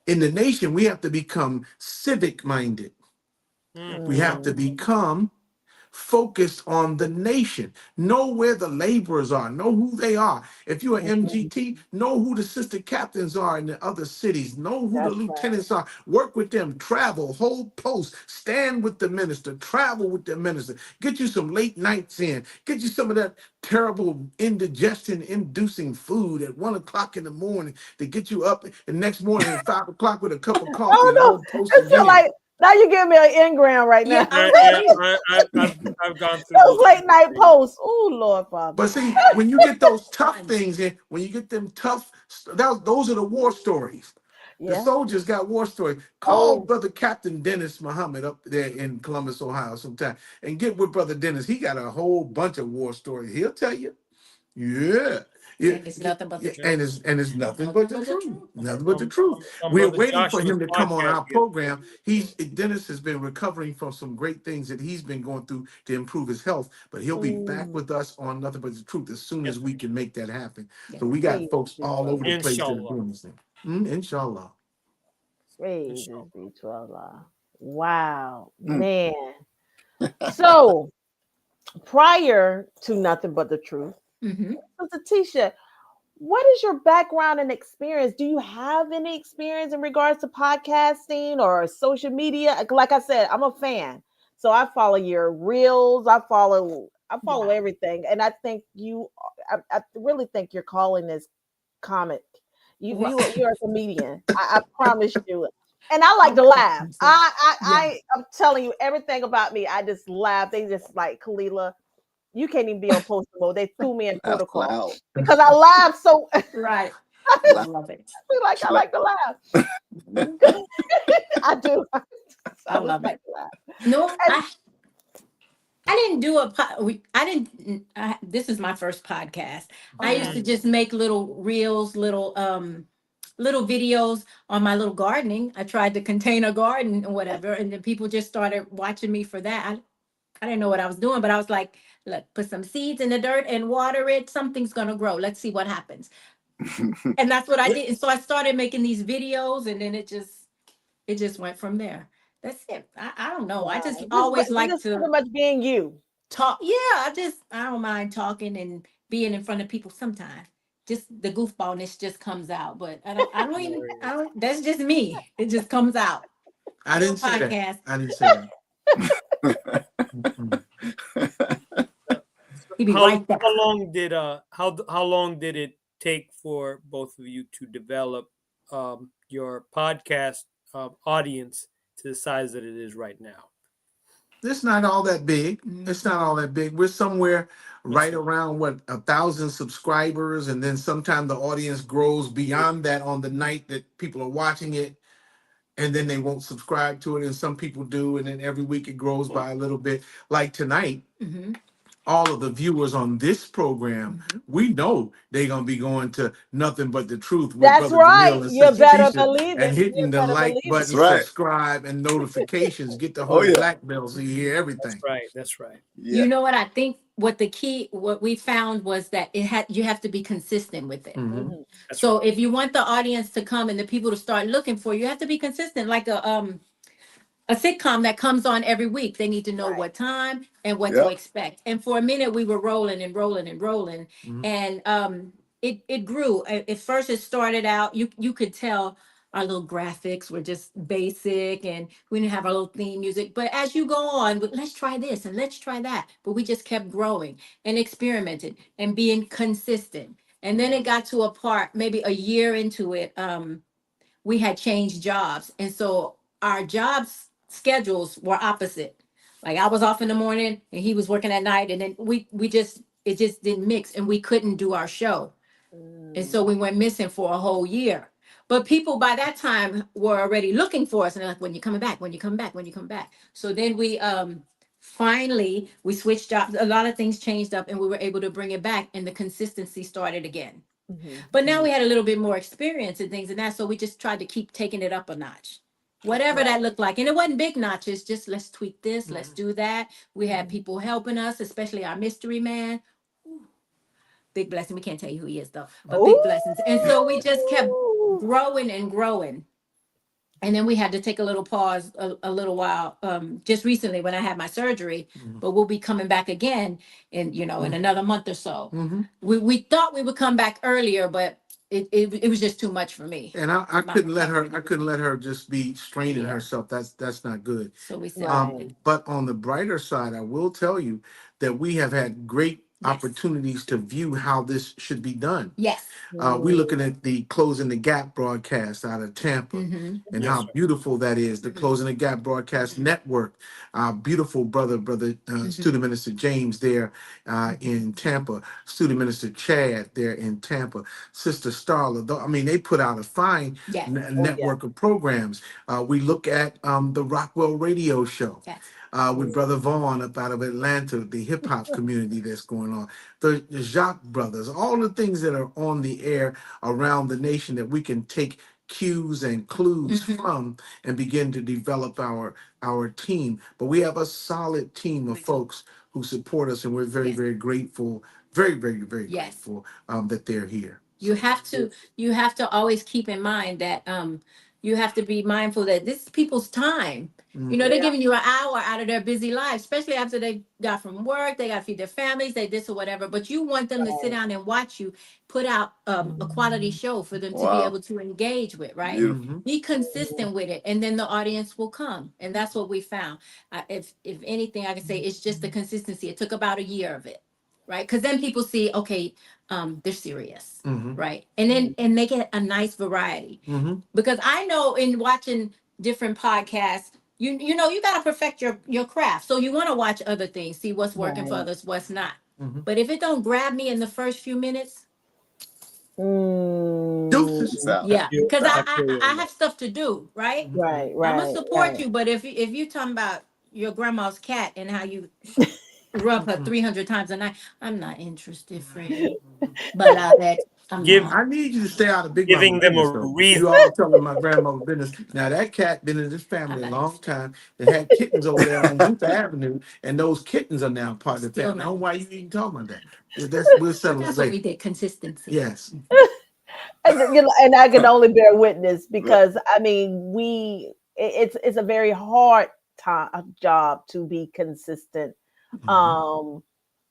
In the nation, we have to become civic minded. We have to become focused on the nation. Know where the laborers are. Know who they are. If you're an MGT, know who the sister captains are in the other cities. Know who the That's right. lieutenants are. Work with them. Travel. Hold posts. Stand with the minister. Travel with the minister. Get you some late nights in. Get you some of that terrible indigestion-inducing food at 1 o'clock in the morning to get you up the next morning at 5 o'clock with a cup of coffee Oh and no, hold posts it feel again. like now you give me an engram right now. I've gone through Those those late night posts. Oh Lord, Father. But see, when you get those tough things in, when you get them tough, those are the war stories. The Yeah. soldiers got war stories. Call Brother Captain Dennis Muhammad up there in Columbus, Ohio sometime and get with Brother Dennis. He got a whole bunch of war stories. He'll tell you. Yeah. And it's nothing but the truth. And it's nothing but the truth. Nothing but the truth. We're Brother waiting for Joshua's him to come on podcast our program. Dennis has been recovering from some great things that he's been going through to improve his health, but he'll be back with us on Nothing But the Truth as soon as we can make that happen. So we got Praise folks be all to over the Allah. place that are Inshallah. doing this thing. Inshallah. Praise be to Allah. Wow, man. So prior to Nothing But the Truth, Sister Tisha, what is your background and experience? Do you have any experience in regards to podcasting or social media? Like I said, I'm a fan, so I follow your reels. I follow everything, and I think I really think your calling is comic. You're a comedian. I promise you. And I like to laugh. I'm telling you everything about me. I just laugh. They just like Kalila. You can't even be on post mode. They threw me in protocol because I laugh so. Right. I love it. I like to laugh. I do. I love like it. to laugh. No, I didn't do I didn't. This is my first podcast. I used to just make little reels, little videos on my little gardening. I tried to contain a garden and whatever, and then people just started watching me for that. I didn't know what I was doing, but I was like, look, put some seeds in the dirt and water it. Something's gonna grow. Let's see what happens. And that's what I did. And so I started making these videos, and then it just went from there. That's it. I don't know. I just always like to pretty much being you. talk. Yeah, I don't mind talking and being in front of people sometimes. Just the goofballness just comes out. But I don't that's just me. It just comes out. I didn't say Podcast. that. I didn't say that. How long did it take for both of you to develop your podcast audience to the size that it is right now? It's not all that big. It's not all that big. We're somewhere right around 1,000 subscribers, and then sometimes the audience grows beyond that on the night that people are watching it, and then they won't subscribe to it, and some people do, and then every week it grows by a little bit. Like tonight, all of the viewers on this program, we know they're gonna be going to Nothing But the Truth with That's Brother right. Jamil and You Sister better Tisha, believe it. and hitting the like button, subscribe, and notifications. Get the whole black bell so you hear everything. That's right. Yeah. You know what? I think what we found was that you have to be consistent with it. So if you want the audience to come and the people to start looking for you, you have to be consistent. Like a sitcom that comes on every week. They need to know what time and what to expect. And for a minute, we were rolling and rolling and rolling. And it grew. At first, it started out, you could tell our little graphics were just basic and we didn't have our little theme music. But as you go on, let's try this and let's try that. But we just kept growing and experimenting and being consistent. And then it got to a part, maybe a year into it, we had changed jobs. And so our jobs schedules were opposite. Like I was off in the morning and he was working at night, and then it just didn't mix, and we couldn't do our show. And so we went missing for a whole year. But people by that time were already looking for us, and they're like, when you coming back, when you come back, when you come back. So then we finally we switched jobs. A lot of things changed up, and we were able to bring it back, and the consistency started again. But now we had a little bit more experience and things and that, so we just tried to keep taking it up a notch, whatever that looked like. And it wasn't big notches, just let's tweak this, let's do that. We had people helping us, especially our mystery man. Big blessing. We can't tell you who he is though, but big blessings. And so we just kept growing and growing. And then we had to take a little pause a little while, just recently when I had my surgery, but we'll be coming back again in, in another month or so. We thought we would come back earlier, but it was just too much for me. And I couldn't let her just be straining herself. That's not good. So we said, but on the brighter side, I will tell you that we have had great opportunities to view how this should be done. Yes. We're looking at the Closing the Gap broadcast out of Tampa and how beautiful that is. The Closing the Gap broadcast network. Our beautiful brother, Student Minister James there in Tampa. Student Minister Chad there in Tampa. Sister Starla. I mean, they put out a fine network of programs. We look at the Rockwell Radio Show. Yes. With Brother Vaughn up out of Atlanta, the hip hop community that's going on, the Jacques brothers, all the things that are on the air around the nation that we can take cues and clues from and begin to develop our team. But we have a solid team of folks who support us, and we're very, very grateful, very grateful that they're here. You have to always keep in mind that you have to be mindful that this is people's time. They're giving you an hour out of their busy life, especially after they got from work, they got to feed their families, they this or whatever. But you want them to sit down and watch you put out a quality show for them to be able to engage with, right? Be consistent with it, and then the audience will come. And that's what we found. If anything, I can say it's just the consistency. It took about a year of it, right? Because then people see, okay, they're serious, right? And then they get a nice variety. Because I know in watching different podcasts, you got to perfect your craft. So you want to watch other things, see what's working for others, what's not. But if it don't grab me in the first few minutes, because I have stuff to do, right? Right. I'm gonna support you, but if you talking about your grandma's cat and how you rub her 300 times a night, I'm not interested, friend. But I need you to stay out of Big Giving Mama them business, a though. reason. You all telling my grandmother's business. Now that cat been in this family a long time. They had kittens over there on Luther Avenue, and those kittens are now part of the family. I don't know why you even talking about that. We'll settle that's what we did. Consistency. Yes. And I can only bear witness because I mean it's a very hard job to be consistent.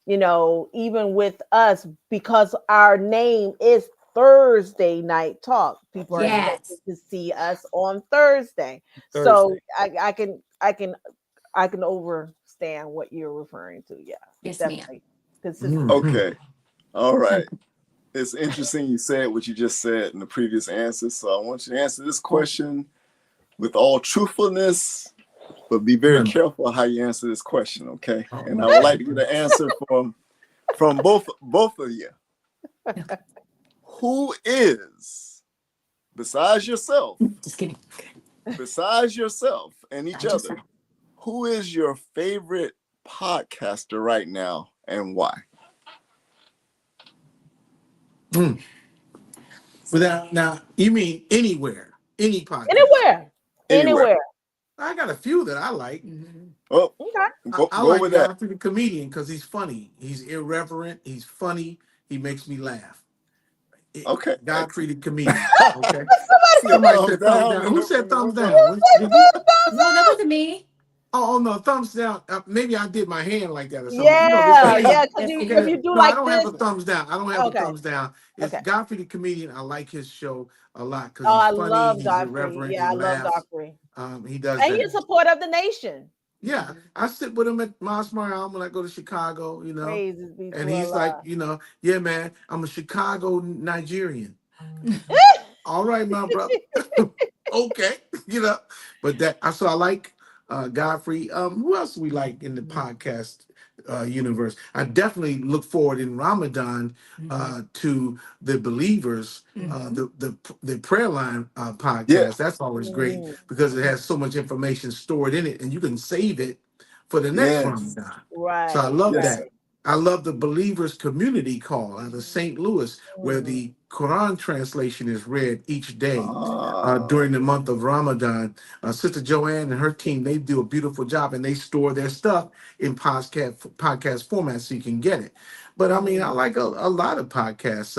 Even with us, because our name is Thursday Night Talk, people are expected to see us on Thursday. So I can understand what you're referring to. Yeah, yes, definitely. Okay, all right. It's interesting you said what you just said in the previous answer. So I want you to answer this question with all truthfulness, but be very careful how you answer this question, okay? And I would like to get an answer from both of you. Who is, besides yourself, and each other, who is your favorite podcaster right now and why? Without now, you mean anywhere, any podcast? Anywhere. I got a few that I like. Oh, okay. I like with Godfrey the comedian because he's funny. He's irreverent. He's funny. He makes me laugh. Okay. Godfrey the comedian. Okay. Somebody said thumbs down. Who said thumbs down? No, that wasn't me. Oh no, thumbs down. Maybe I did my hand like that or something. Yeah, because you do like I don't this. have a thumbs down. I don't have a thumbs down. It's Godfrey the comedian. I like his show a lot because he's funny. Love he's Godfrey. irreverent. Yeah, he laughs. I love Godfrey. He does and that. he's support of the nation. Yeah, I sit with him at Mosque Mariam when I go to Chicago, Praises be to and he's Allah. like, yeah, man, I'm a Chicago Nigerian. All right, my brother. Okay, but so I like Godfrey. Who else do we like in the podcast universe? I definitely look forward in Ramadan to the Believers, the prayer line podcast. Yeah. That's always great because it has so much information stored in it, and you can save it for the next Ramadan. Right. So I love that. I love the Believers Community Call out of St. Louis, where the Quran translation is read each day during the month of Ramadan. Sister Joanne and her team, they do a beautiful job, and they store their stuff in podcast format so you can get it. But I mean, I like a lot of podcasts.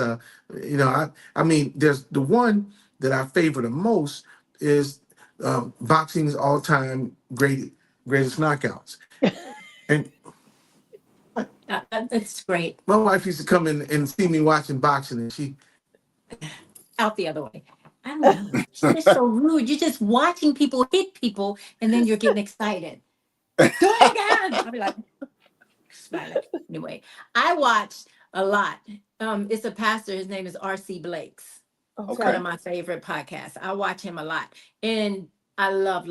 I mean, there's the one that I favor the most is boxing's all-time greatest knockouts. And That's great. my wife used to come in and see me watching boxing, and she out the other way. I don't know. It's just so rude. You're just watching people hit people, and then you're getting excited. Do it again. I'll be like, smiling. Anyway, I watched a lot. It's a pastor. His name is R.C. Blake's. Okay. One of my favorite podcasts. I watch him a lot, and I love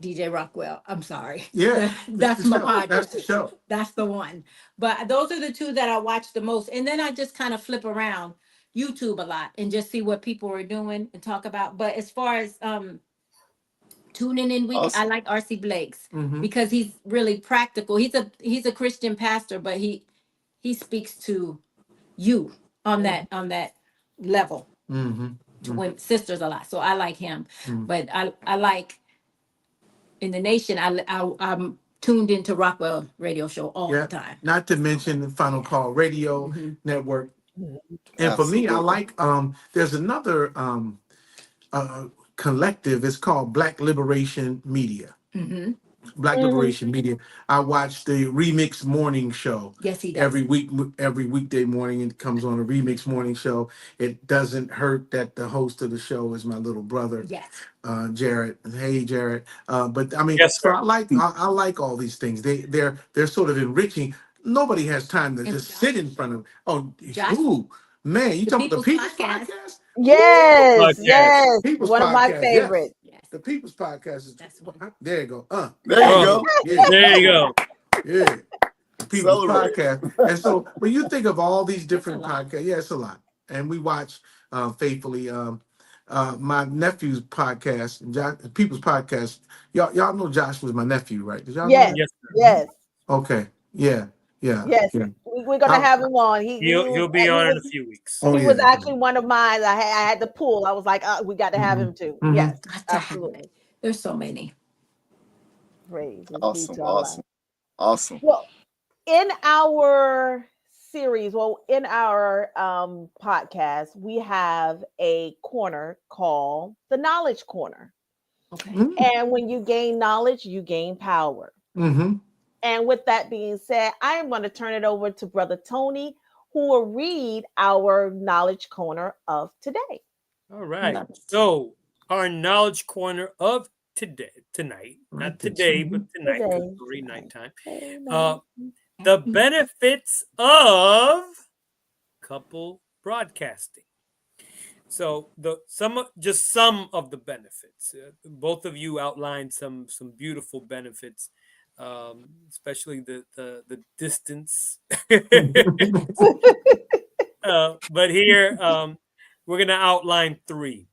DJ Rockwell. I'm sorry. Yeah, that's my podcast. That's the show. That's the one. But those are the two that I watch the most, and then I just kind of flip around YouTube a lot and just see what people are doing and talk about. But as far as tuning in week, Awesome. I like RC Blake's because he's really practical. He's a Christian pastor, but he speaks to you on that level to women, sisters a lot. So I like him. But I like in the nation. I'm tuned into Rockwell radio show all the time. Not to mention the Final Call Radio Network. And for me, I like there's another collective. It's called Black Liberation Media. Black Liberation Media. I watch the Remix Morning Show. Yes, he does. Every weekday morning, it comes on a Remix Morning Show. It doesn't hurt that the host of the show is my little brother. Yes. Jared. Hey, Jared. But I mean, Yes, so I like all these things. They're sort of enriching. Nobody has time to just sit in front of. Man, you talking about the People's Podcast? Yes, yes. People's One of my Podcast, favorites. Yes. The People's Podcast is. There you go. There you go. Yeah. There you go. Yeah. The People's Celebrate. Podcast. And so when you think of all these different podcasts, it's a lot. And we watch faithfully. My nephew's podcast, People's Podcast. Y'all know Josh was my nephew, right? Did y'all know that? Yes. Okay. Yeah. Yes. Yeah. We're gonna have him on. He'll be on in a few weeks. He was actually one of mine. I had to pull. I was like, we got to have him too. Yes, absolutely. There's so many. Praise. Awesome. Well, in our series, in our podcast, we have a corner called the Knowledge Corner. Okay. And when you gain knowledge, you gain power. And with that being said, I am going to turn it over to Brother Tony, who will read our Knowledge Corner of today. All right. So our Knowledge Corner of tonight, not today, but tonight, because it's already nighttime. The benefits of couple broadcasting. So some of the benefits. Both of you outlined some beautiful benefits. Especially the distance. But here we're going to outline 3.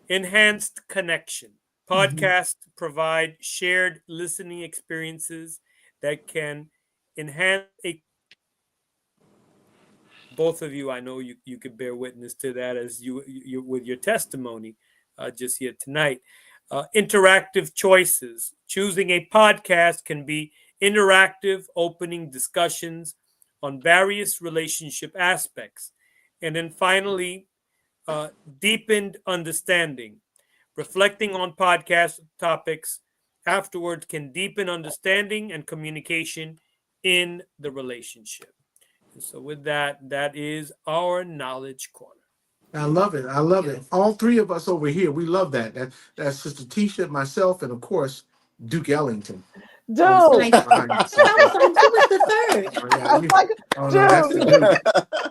Enhanced connection. Podcasts provide shared listening experiences that can enhance both of you. I know you could bear witness to that as you with your testimony just here tonight. Interactive choices. Choosing a podcast can be interactive, opening discussions on various relationship aspects. And then finally, deepened understanding. Reflecting on podcast topics afterwards can deepen understanding and communication in the relationship. And so with that is our Knowledge Corner. I love it. All 3 of us over here, we love that. That's Sister Tisha, myself, and of course, Duke Ellington. Dude. Who was the third? That's the Duke.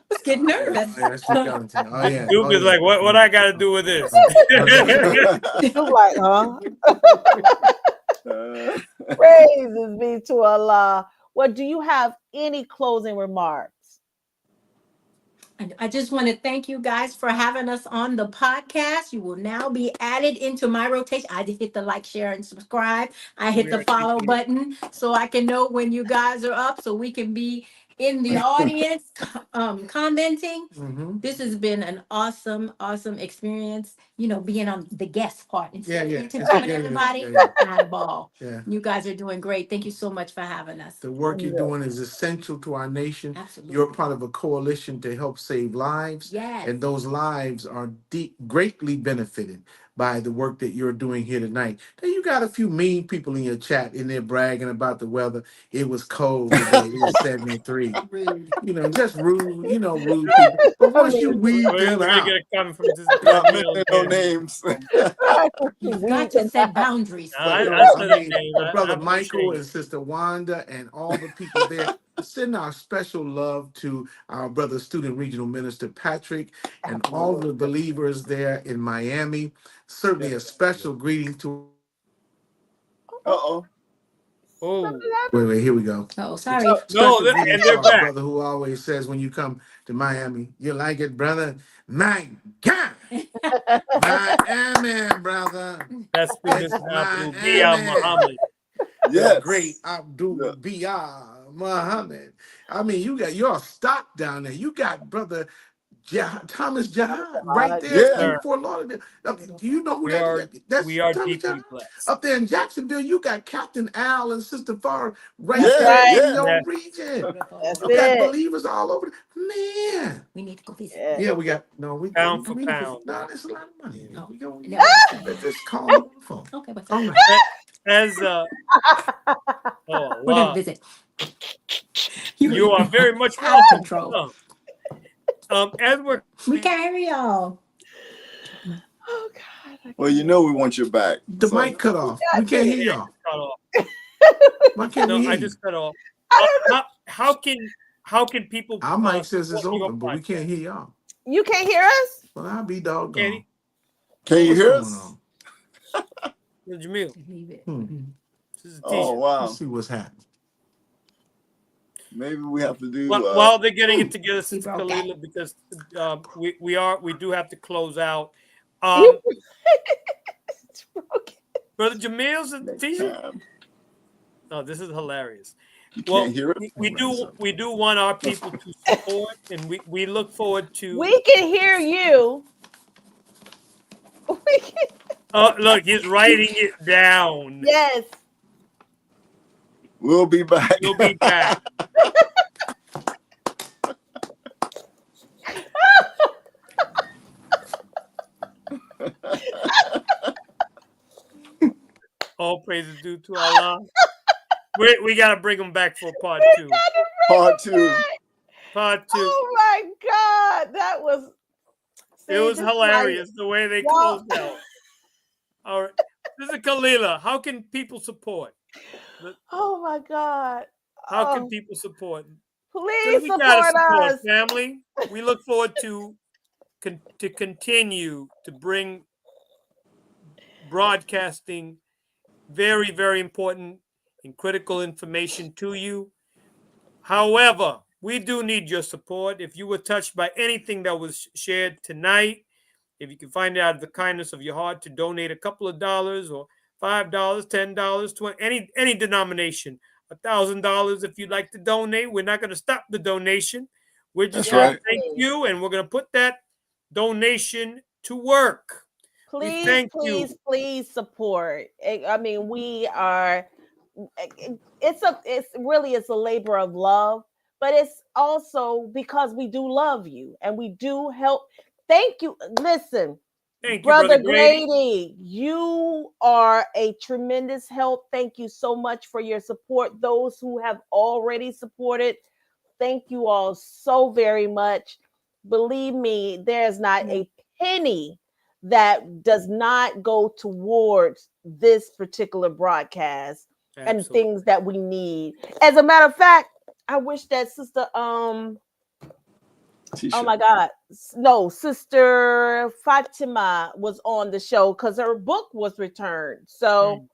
Let's get nervous. That's Duke Ellington. Oh, yeah. Duke is like, what I got to do with this? Duke like, huh? Praises be to Allah. Well, do you have any closing remarks? I just want to thank you guys for having us on the podcast. You will now be added into my rotation. I just hit the like, share, and subscribe. I hit the follow button so I can know when you guys are up so we can be in the audience commenting. This has been an awesome experience, being on the guest part instead of interviewing everybody. I had a ball. You guys are doing great. Thank you so much for having us. The work you're doing is essential to our nation. Absolutely. You're part of a coalition to help save lives. Yes. And those lives are greatly benefited by the work that you're doing here tonight. Then you got a few mean people in your chat in there bragging about the weather. It was cold today. It was 73. Rude. Just rude, rude people. But once you weed We're them gonna get out, a comment from this Not Jamil mentioning no again. names. You've got to set boundaries. I said a name. Brother I'm Michael ashamed. and Sister Wanda and all the people there, send our special love to our brother student regional minister Patrick and all the believers there in Miami. Certainly a special greeting to. Oh, Wait, here we go. Oh, sorry. Special no, greetings and to they're our back. brother who always says when you come to Miami, you like it, brother? My God. Miami, brother. That's the It's Mr. Abdul Biya Miami. Muhammad. The Yes. great Abdul Biya Muhammad. I mean, you got your stock down there. You got brother Thomas Jihad right there Yeah. in Fort Lauderdale. Do you know who We that are, is? That's we are Thomas deeply Jihad. blessed. Up there in Jacksonville, you got Captain Al and Sister Farr right That's there right. in your Yeah. region. That's You got it. believers all over. Man. We need to go visit. Yeah, we got we Pound for need pound. no, that's a lot of money. Oh, We go, never let's just call them on the phone. Okay, but All right. As we're gonna Allah, visit. you are very much Out of welcome. control. As we're We can't hear y'all. Oh God. Well, we want you back. The So- mic cut off. We can't hear y'all. cut off. Why can't we No, hear I you? just cut off. How can people? Our mic says it's support your open, but we podcast? can't hear y'all. You can't hear us? Well, I'll be doggone. Katie? Can you What's hear going us? on? Jamil, Leave it. this is a Oh, t-shirt. wow. Let's see what's happening. Maybe we have to do. While they're getting it together, We Sister broke Kalila, because we do have to close out. It's broken. Brother Jamil's a next t-shirt. time. Oh, this is hilarious. You Well, can't hear it? we do want our people to support, and we look forward to. We can hear you. We can, Oh, look, he's writing it down. yes. We'll be back. We'll be back. All praises due to Allah. We got to bring them back for part two. Part two. Part two. Oh my God. That was. It was hilarious the way they closed out. All right. This is Kalila. How can people support? Oh my God. How can people support? Please We support gotta support us. family. We look forward to continue to bring broadcasting very, very important and critical information to you. However, we do need your support. If you were touched by anything that was shared tonight, if you can find it out of the kindness of your heart to donate a couple of dollars or $5, $10, $20, any denomination, $1,000 if you'd like to donate. We're not going to stop the donation. We're just going to thank you, and we're going to put that donation to work. Please support. I mean, we are. It's really a labor of love, but it's also because we do love you and we do help. Thank you. Listen, thank you, Brother Grady. You are a tremendous help. Thank you so much for your support. Those who have already supported, thank you all so very much. Believe me, there's not a penny that does not go towards this particular broadcast. Absolutely. And things that we need. As a matter of fact, I wish that Sister oh my God. No, Sister Fatima was on the show because her book was returned. So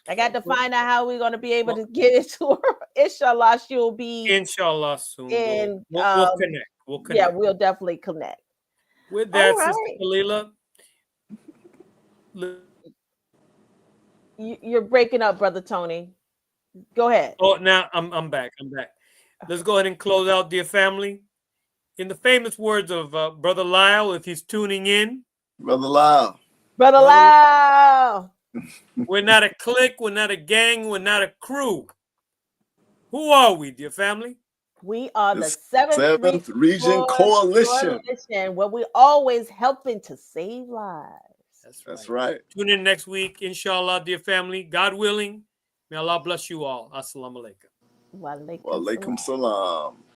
I got to find out how we're going to be able to get it to her. Inshallah, she'll be. Inshallah, soon. And we'll connect. We'll connect. Yeah, we'll definitely connect. With that, Sister Kalila. You're breaking up, Brother Tony. Go ahead. Oh, now I'm back. Let's go ahead and close out, dear family. In the famous words of Brother Lyle, if he's tuning in. Brother Lyle. We're not a clique. We're not a gang. We're not a crew. Who are we, dear family? We are the seventh region coalition, where we're always helping to save lives. That's right. Tune in next week, inshallah, dear family. God willing. May Allah bless you all. Assalamu alaikum. Wa alaikum Wa alaikum salam. salam.